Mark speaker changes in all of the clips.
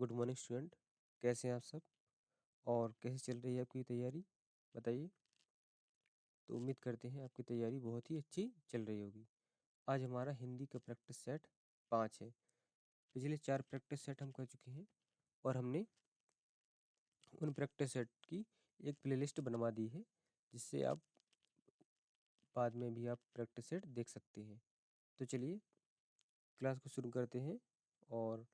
Speaker 1: Good morning student. कैसे हैं आप सब और कैसे चल रही है आपकी तैयारी, बताइए। तो उम्मीद करते हैं आपकी तैयारी बहुत ही अच्छी चल रही होगी। आज हमारा हिंदी का प्रैक्टिस सेट 5 है। पिछले 4 प्रैक्टिस सेट हम कर चुके हैं और हमने उन प्रैक्टिस सेट की एक प्लेलिस्ट बनवा दी है, जिससे आप बाद में भी आप प्रैक्टिस सेट देख सकते हैं। तो चलिए क्लास को शुरू करते हैं। और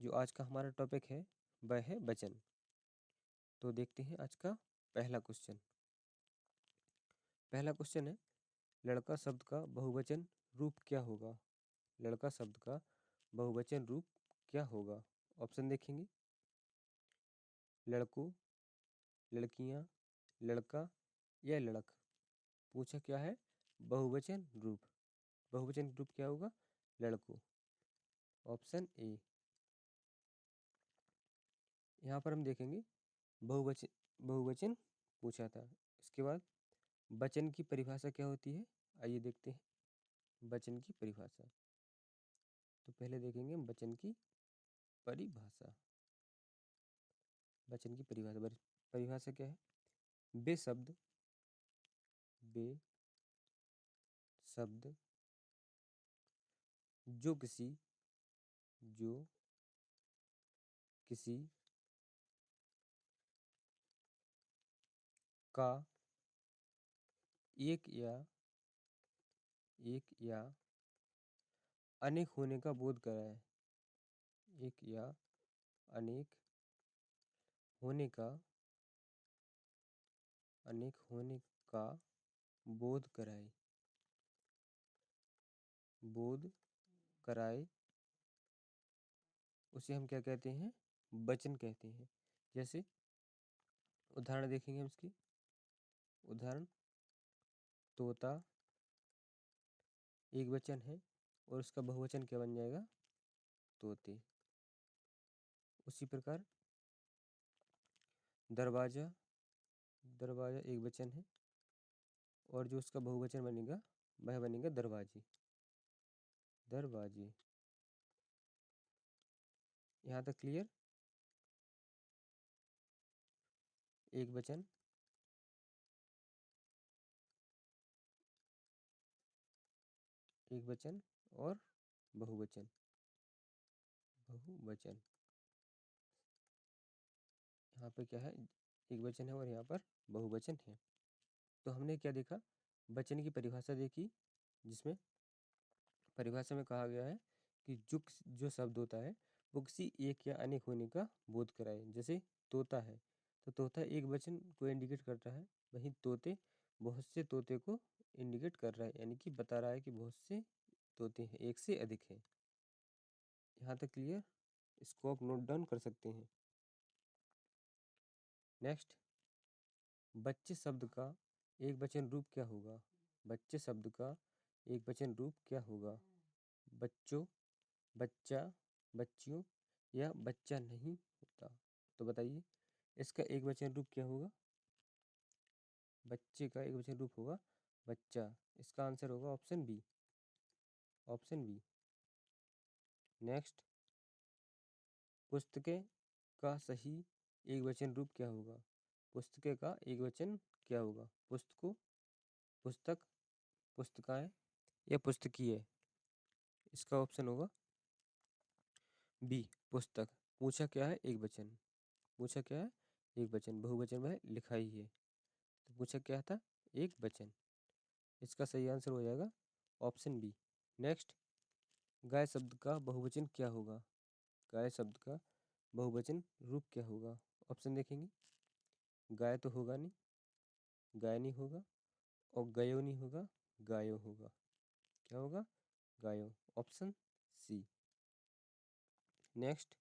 Speaker 1: जो आज का हमारा टॉपिक है वह है वचन। तो देखते हैं आज का पहला क्वेश्चन। पहला क्वेश्चन है, लड़का शब्द का बहुवचन रूप क्या होगा। लड़का शब्द का बहुवचन रूप क्या होगा। ऑप्शन देखेंगे, लड़कों, लड़कियां, लड़का या लड़क। पूछा क्या है, बहुवचन रूप। बहुवचन रूप क्या होगा, लड़कों। Option A. यहाँ पर हम देखेंगे बहुवचन बहुवचन पूछा था। इसके बाद वचन की परिभाषा क्या होती है, आइए देखते हैं वचन की परिभाषा। तो पहले देखेंगे हम वचन की परिभाषा। वचन की परिभाषा क्या है, वे शब्द जो किसी का एक या अनेक होने का बोध कराए। एक या अनेक होने का बोध कराए उसे हम क्या कहते हैं, वचन कहते हैं। जैसे उदाहरण देखेंगे हम इसकी। उदाहरण, तोता एक वचन है और उसका बहुवचन क्या बन जाएगा, तोते। उसी प्रकार दरवाजा एक वचन है और जो उसका बहुवचन बनेगा वह बनेगा दरवाजे। यहाँ तक क्लियर। एक वचन और बहुवचन। यहाँ पे क्या है, एक वचन है और यहाँ पर बहुवचन है। तो हमने क्या देखा, वचन की परिभाषा देखी, जिसमें परिभाषा में कहा गया है कि जो शब्द होता है वो किसी एक या अनेक होने का बोध कराए। जैसे तोता है, तो तोता एक वचन को इंडिकेट करता है, वहीं तोते बहुत से तोते को इंडिकेट कर रहा है, यानी कि बता रहा है कि बहुत से तोते हैं, एक से अधिक है। यहाँ तक क्लियर। इसको आप नोट डाउन कर सकते हैं। नेक्स्ट, बच्चे शब्द का एक वचन रूप क्या होगा। बच्चे शब्द का एक वचन रूप क्या होगा। बच्चों, बच्चा, बच्चियों या बच्चा नहीं होता। तो बताइए इसका एक वचन रूप क्या होगा। बच्चे का एक वचन रूप होगा बच्चा। इसका आंसर होगा ऑप्शन बी। नेक्स्ट, पुस्तकें का सही एक वचन रूप क्या होगा। पुस्तकें का एक वचन क्या होगा। पुस्तकों, पुस्तक, पुस्तकाएं या पुस्तकीय। इसका ऑप्शन होगा बी, पुस्तक। पूछा क्या है, एक वचन। बहुवचन में लिखा ही है, तो पूछा क्या था, एक वचन। इसका सही आंसर हो जाएगा ऑप्शन बी। नेक्स्ट, गाय शब्द का बहुवचन क्या होगा। गाय शब्द का बहुवचन रूप क्या होगा। ऑप्शन देखेंगे, गाय तो होगा नहीं, गाय नहीं होगा, और गयो नहीं होगा, गायो होगा। क्या होगा, गायो। Option C. नेक्स्ट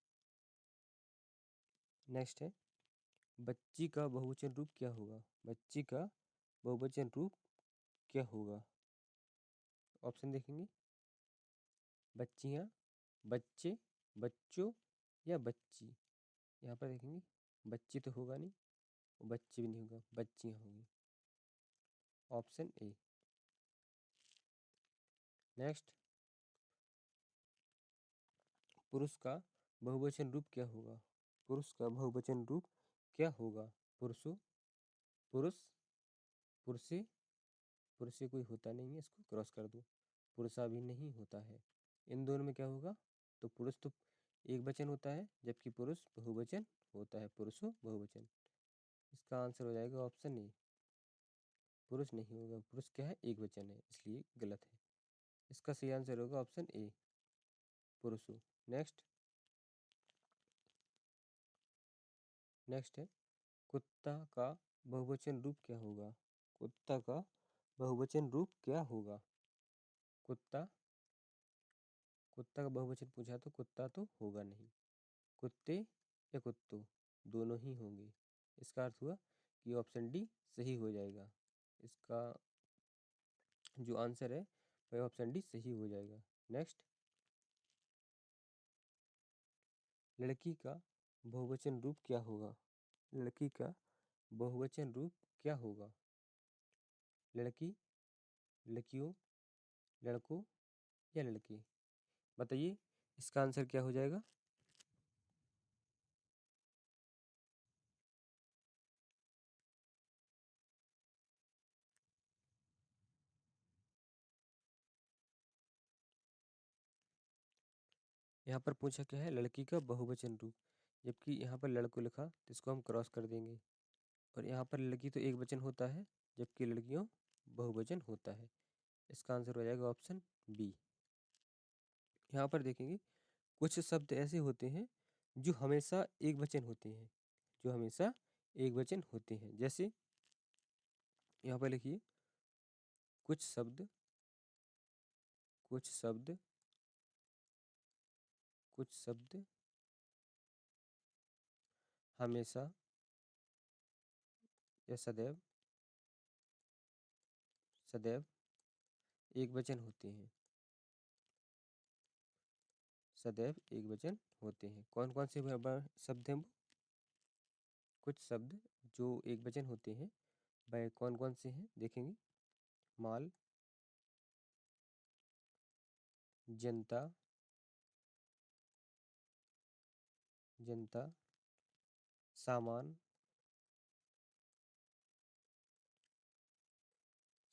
Speaker 1: है, बच्ची का बहुवचन रूप क्या होगा। बच्ची का बहुवचन रूप क्या होगा। ऑप्शन देखेंगे, बच्चियाँ, बच्चे, बच्चों या बच्ची। यहाँ पर देखेंगे, बच्ची तो होगा नहीं और बच्चे भी नहीं होगा, बच्चियाँ होंगी। Option A. नेक्स्ट, पुरुष का बहुवचन रूप क्या होगा। पुरुष का बहुवचन रूप क्या होगा? पुरुषो, पुरुष, पुरुषे, पुरुषे कोई होता नहीं है, इसको क्रॉस कर दो। पुरुषा भी नहीं होता है। इन दोनों में क्या होगा? तो पुरुष तो एक वचन होता है, जबकि पुरुष बहुवचन होता है। पुरुषो बहुवचन। इसका आंसर हो जाएगा ऑप्शन ए। पुरुष नहीं होगा, पुरुष क्या है? एक वचन है, इसलिए गलत है। इसका सही आंसर होगा ऑप्शन ए, पुरुषो। नेक्स्ट नेक्स्ट है, कुत्ता का बहुवचन रूप क्या होगा? कुत्ता का बहुवचन रूप क्या होगा? कुत्ता, कुत्ता का बहुवचन पूछा तो कुत्ता तो होगा नहीं। कुत्ते या कुत्तों, दोनों ही होंगे। इसका अर्थ हुआ कि ऑप्शन डी सही हो जाएगा। इसका जो आंसर है वह ऑप्शन डी सही हो जाएगा। नेक्स्ट, लड़की का बहुवचन रूप क्या होगा? लड़की का बहुवचन रूप क्या होगा? लड़की, लड़कियों, लड़कों या लड़के? बताइए, इसका आंसर क्या हो जाएगा? यहाँ पर पूछा क्या है? लड़की का बहुवचन रूप, जबकि यहाँ पर लड़कों लिखा तो इसको हम क्रॉस कर देंगे। और यहाँ पर लड़की तो एक वचन होता है, जबकि लड़कियों बहुवचन होता है। इसका आंसर हो जाएगा ऑप्शन बी। यहाँ पर देखेंगे, कुछ शब्द ऐसे होते हैं जो हमेशा एक वचन होते हैं, जो हमेशा एक वचन होते हैं। जैसे यहाँ पर लिखिए, कुछ शब्द, कुछ शब्द, कुछ शब्द हमेशा या सदैव, सदैव एक वचन होते हैं। सदैव एक वचन होते हैं। कौन कौन से शब्द हैं वो? कुछ शब्द जो एक वचन होते हैं, वह कौन कौन से हैं देखेंगे। माल, जनता, जनता, सामान,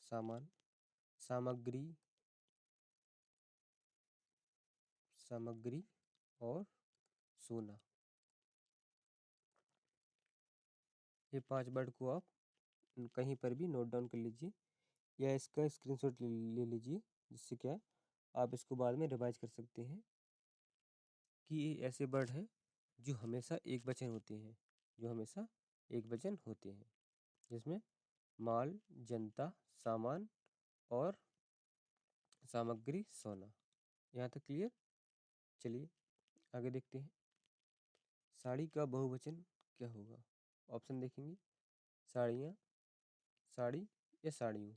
Speaker 1: सामान, सामग्री, सामग्री और सोना। ये 5 वर्ड को आप कहीं पर भी नोट डाउन कर लीजिए या इसका स्क्रीनशॉट ले लीजिए, जिससे क्या आप इसको बाद में रिवाइज कर सकते हैं कि ये ऐसे वर्ड हैं जो हमेशा एक वचन होते हैं, जो हमेशा एक वचन होते हैं, जिसमें माल, जनता, सामान और सामग्री, सोना। यहाँ तक क्लियर? चलिए आगे देखते हैं। साड़ी का बहुवचन क्या होगा? ऑप्शन देखेंगे, साड़ियाँ, साड़ी या साड़ियों।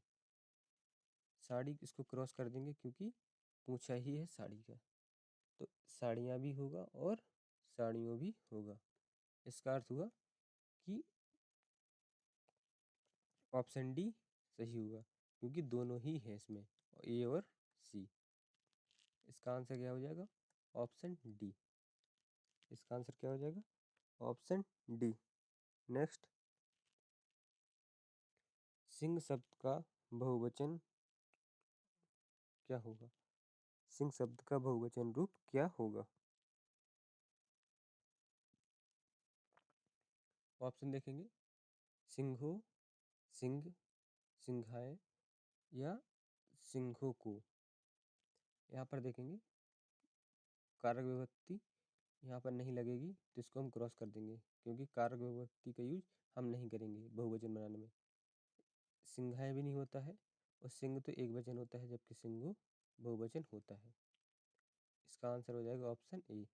Speaker 1: साड़ी इसको क्रॉस कर देंगे क्योंकि पूछा ही है साड़ी का, तो साड़ियाँ भी होगा और साड़ियों भी होगा। इसका अर्थ हुआ कि ऑप्शन डी सही होगा, क्योंकि दोनों ही है इसमें, ए और सी। इसका आंसर क्या हो जाएगा? Option D. इसका आंसर क्या हो जाएगा? Option D. नेक्स्ट, सिंह शब्द का बहुवचन क्या होगा? सिंह शब्द का बहुवचन रूप क्या होगा? ऑप्शन देखेंगे, सिंहो, सिंह, सिंघाए या सिंहों को। यहाँ पर देखेंगे, कारक विभक्ति यहाँ पर नहीं लगेगी, तो इसको हम क्रॉस कर देंगे, क्योंकि कारक विभक्ति का यूज हम नहीं करेंगे बहुवचन बनाने में। सिंघाए भी नहीं होता है, और सिंह तो एक वचन होता है, जबकि सिंगो बहुवचन होता है। इसका आंसर हो जाएगा ऑप्शन ए।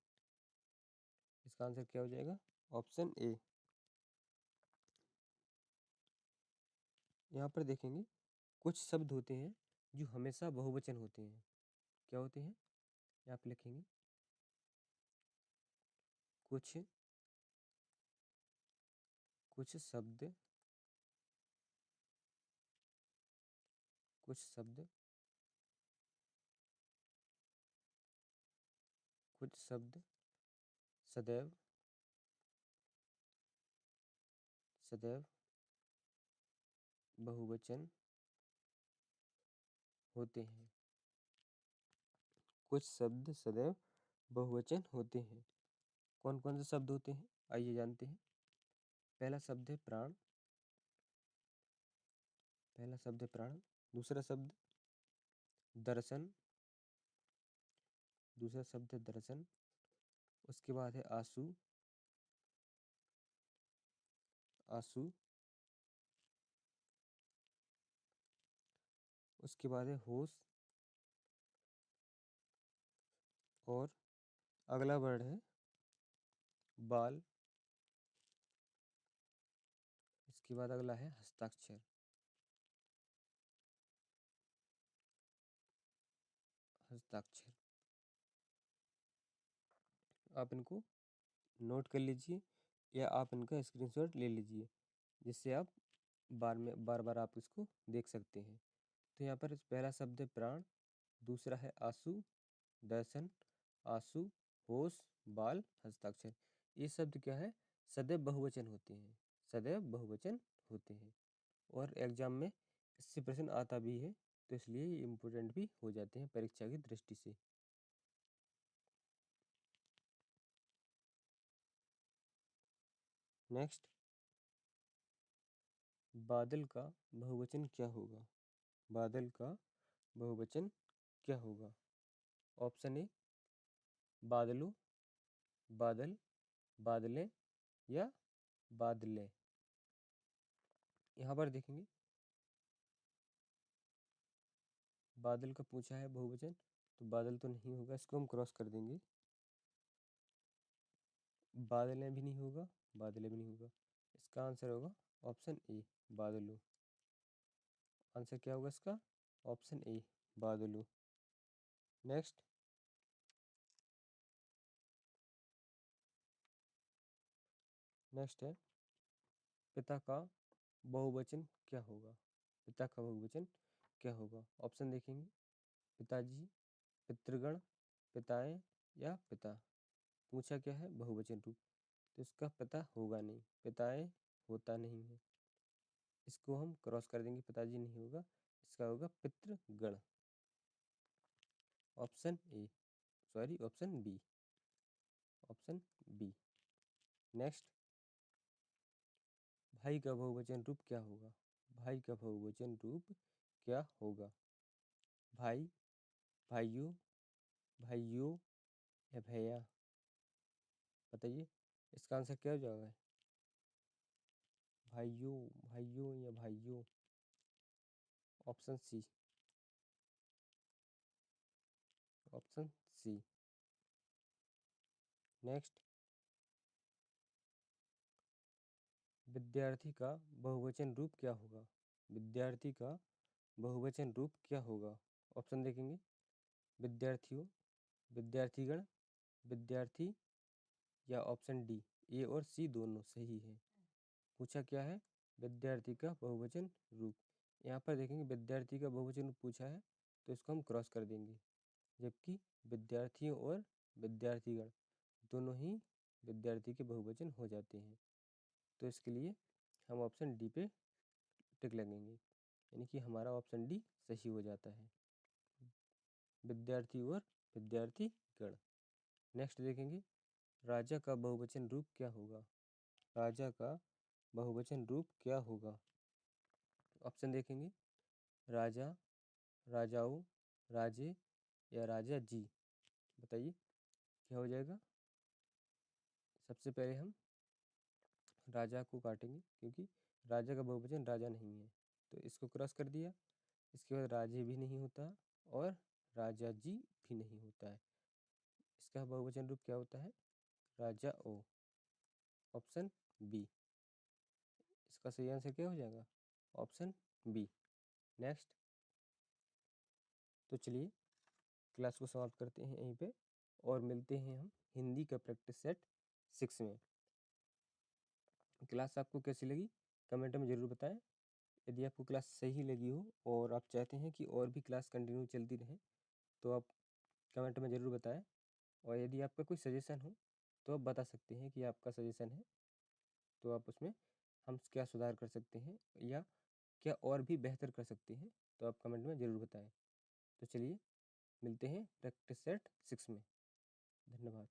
Speaker 1: इसका आंसर क्या हो जाएगा? Option A. यहाँ पर देखेंगे, कुछ शब्द होते हैं जो हमेशा बहुवचन होते हैं। क्या होते हैं? यहाँ पर लिखेंगे, कुछ, कुछ शब्द, कुछ शब्द, कुछ शब्द सदैव सदैव बहुवचन होते हैं। कुछ शब्द सदैव बहुवचन होते हैं। कौन कौन से शब्द होते हैं, आइए जानते हैं। पहला शब्द है प्राण। पहला शब्द है प्राण। दूसरा शब्द दर्शन। दूसरा शब्द है दर्शन। उसके बाद है आंसू। आंसू। उसके बाद है होश। और अगला वर्ड है बाल। इसके बाद अगला है हस्ताक्षर। हस्ताक्षर। आप इनको नोट कर लीजिए या आप इनका स्क्रीनशॉट ले लीजिए, जिससे आप बार बार आप इसको देख सकते हैं। तो यहाँ पर पहला शब्द है प्राण। दूसरा है आंसू, दर्शन, आंसू, होश, बाल, हस्ताक्षर। ये शब्द क्या है, सदैव बहुवचन होते हैं। सदैव बहुवचन होते हैं और एग्जाम में इससे प्रश्न आता भी है, तो इसलिए ये इम्पोर्टेंट भी हो जाते हैं परीक्षा की दृष्टि से। नेक्स्ट, बादल का बहुवचन क्या होगा? बादल का बहुवचन क्या होगा? ऑप्शन ए बादलों, बादल, बादलें या बादलें। यहाँ पर देखेंगे बादल का पूछा है बहुवचन, तो बादल तो नहीं होगा, इसको हम क्रॉस कर देंगे। बादलें भी नहीं होगा, बादलें भी नहीं होगा। इसका आंसर होगा ऑप्शन ए बादलों। आंसर क्या होगा इसका? ऑप्शन ए बादलों। नेक्स्ट, नेक्स्ट है पिता का बहुवचन क्या होगा? पिता का बहुवचन क्या होगा? ऑप्शन देखेंगे पिताजी, पितृगण, पिताएं या पिता। पूछा क्या है बहुवचन रूप, तो इसका पिता होगा नहीं, पिताएं होता नहीं है, इसको हम क्रॉस कर देंगे। पिताजी नहीं होगा, इसका होगा पितृगण। Option A, sorry option B. Option B. Next, भाई का बहुवचन रूप क्या होगा? भाई का बहुवचन रूप क्या होगा? भाई, भाइयों, भाइयों या भैया। बताइए इसका आंसर क्या हो जाएगा? भाइयों, भाइयों या भाइयों। Option C. Option C. Next, विद्यार्थी का बहुवचन रूप क्या होगा? विद्यार्थी का बहुवचन रूप क्या होगा? ऑप्शन देखेंगे विद्यार्थियों, विद्यार्थीगण, विद्यार्थी या ऑप्शन डी ए और सी दोनों सही है। पूछा क्या है? विद्यार्थी का बहुवचन रूप। यहाँ पर देखेंगे विद्यार्थी का बहुवचन रूप पूछा है, तो इसको हम क्रॉस कर देंगे, जबकि विद्यार्थियों और विद्यार्थीगण दोनों ही विद्यार्थी के बहुवचन हो जाते हैं। तो इसके लिए हम ऑप्शन डी पे टिक लगेंगे, यानी कि हमारा ऑप्शन डी सही हो जाता है, विद्यार्थी और विद्यार्थीगण। नेक्स्ट देखेंगे राजा का बहुवचन रूप क्या होगा? राजा का बहुवचन रूप क्या होगा? ऑप्शन देखेंगे राजा, राजाओं, राजे या राजा जी। बताइए क्या हो जाएगा? सबसे पहले हम राजा को काटेंगे, क्योंकि राजा का बहुवचन राजा नहीं है, तो इसको क्रॉस कर दिया। इसके बाद राजे भी नहीं होता और राजा जी भी नहीं होता है, इसका बहुवचन रूप क्या होता है? राजा ओ। Option B. इसका सही आंसर क्या हो जाएगा? Option B. नेक्स्ट, तो चलिए क्लास को समाप्त करते हैं यहीं पे और मिलते हैं हम हिंदी का प्रैक्टिस सेट 6 में। क्लास आपको कैसी लगी कमेंट में ज़रूर बताएं। यदि आपको क्लास सही लगी हो और आप चाहते हैं कि और भी क्लास कंटिन्यू चलती रहे, तो आप कमेंट में ज़रूर बताएं। और यदि आपका कोई सजेशन हो तो आप बता सकते हैं कि आपका सजेशन है, तो आप उसमें हम क्या सुधार कर सकते हैं या क्या और भी बेहतर कर सकते हैं, तो आप कमेंट में ज़रूर बताएं। तो चलिए मिलते हैं प्रैक्टिस सेट 6 में। धन्यवाद।